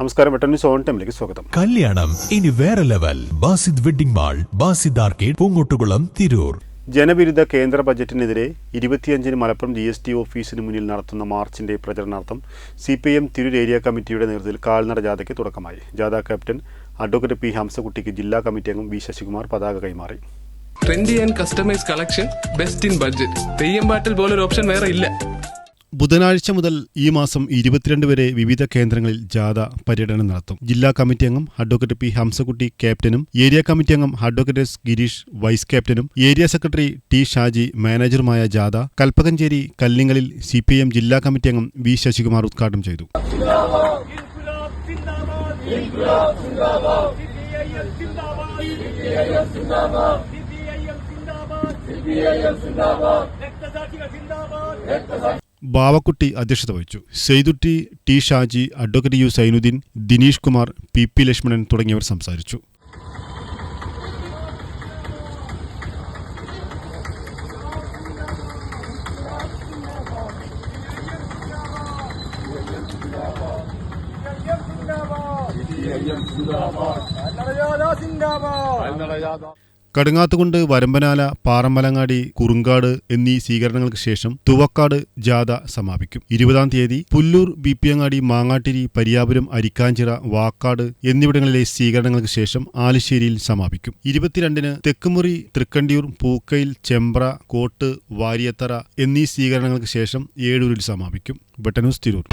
നമസ്കാരം, വെട്ടന്യൂസ് ഓൺ ടൈമിലേക്ക് സ്വാഗതം. കല്യാണം ഇനി വേറെ level. Basid wedding mall, Basid arcade, Poonkottukulam, Tirur. ജനവിരുദ്ധ കേന്ദ്ര ബജറ്റിനെതിരെ 25-ന് മലപ്പുറം GST ഓഫീസിന് മുന്നിൽ നടത്തുന്ന മാർച്ചിന്റെ പ്രചരണാർത്ഥം CPIM തിരൂർ ഏരിയ കമ്മിറ്റിയുടെ നേതൃത്വത്തിൽ കാൽനട ജാഥയ്ക്ക് തുടക്കമായി. ജാഥ ക്യാപ്റ്റൻ അഡ്വക്കേറ്റ് P. ഹംസകുട്ടിക്ക് ജില്ലാ കമ്മിറ്റി അംഗം V. ശശികുമാർ പതാക കൈമാറി. Trendy and customise collection, best in budget. Theyyam പാട്ടിൽ പോലൊരു ഓപ്ഷൻ വേറെ ഇല്ല. ബുധനാഴ്ച മുതൽ ഈ മാസം 22 വരെ വിവിധ കേന്ദ്രങ്ങളിൽ ജാഥ പര്യടനം നടത്തും. ജില്ലാ കമ്മിറ്റി അംഗം അഡ്വക്കേറ്റ് P. ഹംസകുട്ടി ക്യാപ്റ്റനും ഏരിയ കമ്മിറ്റി അംഗം അഡ്വക്കേറ്റ് S. ഗിരീഷ് വൈസ് ക്യാപ്റ്റനും ഏരിയ സെക്രട്ടറി T. ഷാജി മാനേജറുമായ ജാഥ കൽപ്പകഞ്ചേരി കല്ലിങ്ങലിൽ CPIM ജില്ലാ കമ്മിറ്റി അംഗം V. ശശികുമാർ ഉദ്ഘാടനം ചെയ്തു. ബാവക്കുട്ടി അധ്യക്ഷത വഹിച്ചു. Saithutty, T. Shaji, advocate U. Zainuddin, Dineesh Kumar, P. Lakshmanan തുടങ്ങിയവർ സംസാരിച്ചു. കടുങ്ങാത്തുകുണ്ട്, വരമ്പനാല, പാറമ്പലങ്ങാടി, കുറുങ്കാട് എന്നീ സ്വീകരണങ്ങൾക്ക് ശേഷം തുവക്കാട് ജാഥ സമാപിക്കും. 20-ാം തീയതി പുല്ലൂർ, ബിപിയങ്ങാടി, മാങ്ങാട്ടിരി, പരിയാപുരം, അരിക്കാഞ്ചിറ, വാക്കാട് എന്നിവിടങ്ങളിലെ സ്വീകരണങ്ങൾക്ക് ശേഷം ആലുശ്ശേരിയിൽ സമാപിക്കും. 22-ന് തെക്കുമുറി, തൃക്കണ്ടിയൂർ, പൂക്കയിൽ, ചെമ്പ്ര, കോട്ട്, വാരിയത്തറ എന്നീ സ്വീകരണങ്ങൾക്ക് ശേഷം ഏഴൂരിൽ സമാപിക്കും. വെട്ടന്യൂസ്, തിരൂർ.